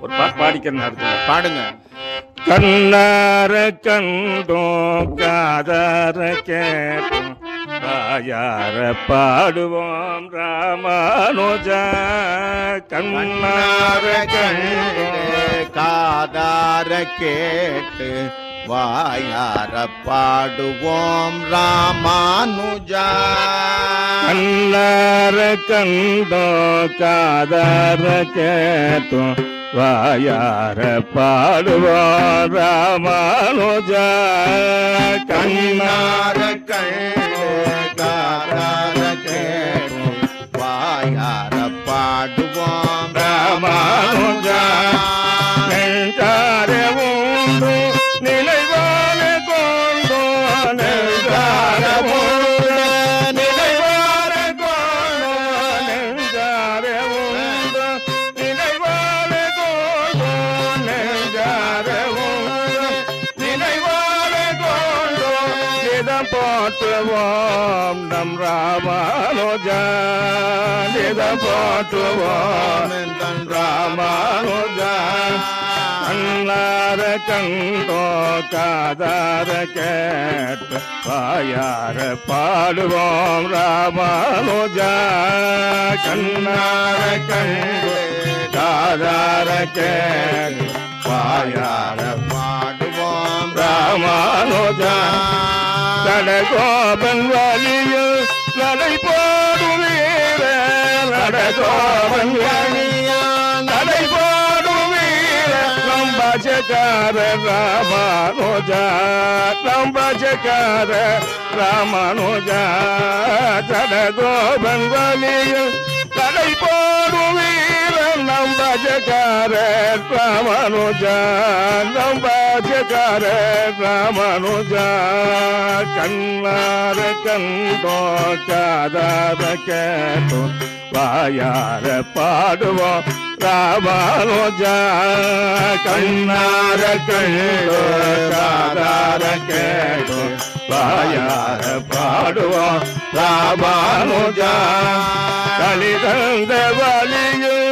ஒரு பாட்டு பாடிக்கிறேன் அடுத்து பாடுங்க. கண்ணார கண்டோம் காதார கேட்டோம் வாயார பாடுவோம் ராமானுஜா. கண்ணார கண்டோம் காதார கேட்டு வாயார பாடுவோம் ராமானுஜா. கண்ணார கண்டோம் காதார கேட்டோம் வாயார பாடுவோம் ராமானுஜா. கண்ணார கண்டு காதார கேட்டு வாயார பாடுவோம் ராமானுஜா. நெஞ்சார உண்டு நிலைவான கொண்டோ நெஞ்சார உண்டு நிலைவான கொண்டோ நெஞ்சார உண்டு நிலைவான கொண்டோ நெஞ்சார உண்டு நிலைவான கொண்டோ நிதம் போற்றுவோம் நம் ராமானுஜா. நிதம் போற்றுவோம் நம் ராமானுஜா. கண்ணார கண்டோ காதார கேட்டு வாயார பாடுவோம் ராமானுஜா. கண்ணார கண்டோ காதார கேட்டு வாயார பாடுவோம் ராமானுஜா. நடகோபன் வழியில் நடை போடும் வீர நடகோபன் வழியில் நடை போடும் வீர நம்பஜகார ராமானுஜா. நம்பஜகார ராமானுஜா. நடகோபன் வழியில் நடை போடும் வீர நம்பஜகார ராமானுஜா. நம்பஜகார ராமானுஜா. கண்ணார கண்டோ காதார கேட்டோ வாயார பாடுவோம் ராமானுஜா. கண்ணார கண்டோ காதார கேட்டோ வாயார பாடுவோம் ராமானுஜா. கலிதந்த வழியில்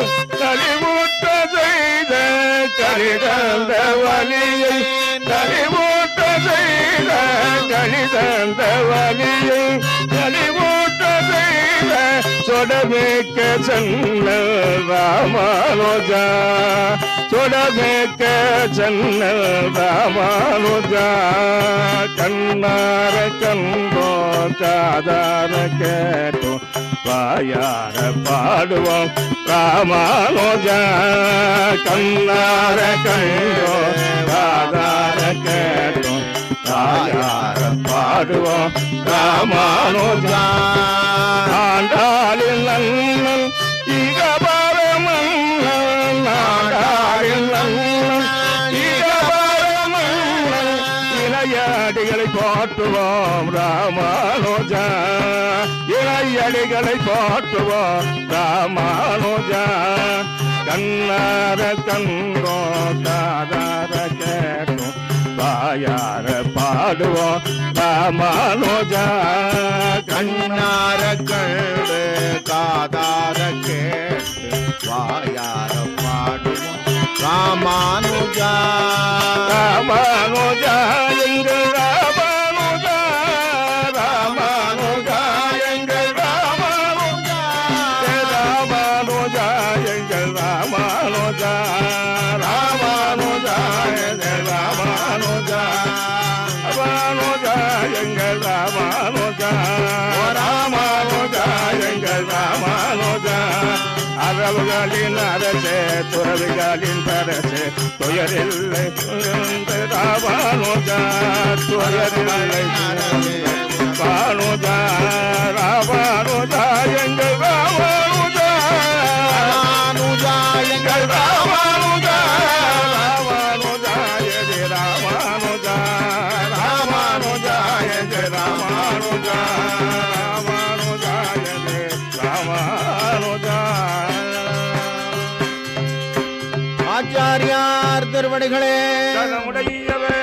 கலிமூட்ட செய்த கலிதந்த வழியில் கலிமூட்ட செய்த கலிதந்த வழியில் கலிமூட்ட செய்த சொடமேக்க சென்ன ராமானுஜா. சொடமேக்க சென்ன ராமானுஜா. கண்ணார கண்டோ காதார கேட்டோ வாயார பாடுவோம் ராமானுஜா. கண்ணார கண்டோ காதார கேட்டோ வாயார பாடுவோம் ராமானுஜா. ஆண்டாளில் நன்னன் இக பரமன்னன் ஆண்டாளில் நன்னன் இக பரமன்னன் இளையாடிகளை போற்றுவோம் ராமானுஜா. இளையடிகளை போற்றுவோம் ராமானுஜா. கண்ணார கண்டோ காதார கேட்டோ வாயார பாடுவோம் ராமானுஜா. கண்ணார கண்டு காதார கேட்டு வாயார பாடுவோம் ராமானுஜா. ராமானுஜா எங்கள் ராமானுஜா. ராமானுஜா எங்கள் ராமானுஜா. ராமானுஜா எங்கள் ராமானுஜா. ராமானுஜா எங்கள் ராமானுஜா. ராமானுஜா எங்கள் ராமானுஜா. ராமானுஜா எங்கள் ராமானுஜா. அரவுகளின் அரசே துறவிகளின் பரசே துயரில்லை ராமானுஜா. துயரில்லை ராமானுஜா. ராமானுஜா எங்கள் ராமானுஜா. ராமானுஜா எங்கள் ராமானுஜா. ராமானுஜா எதி ராமானுஜா. ராமானுஜா எதி ராமானுஜா. ராமானுஜா எதி ராமானுஜா. ஆச்சாரியார் திருவடிகளே சரணமுடையவே.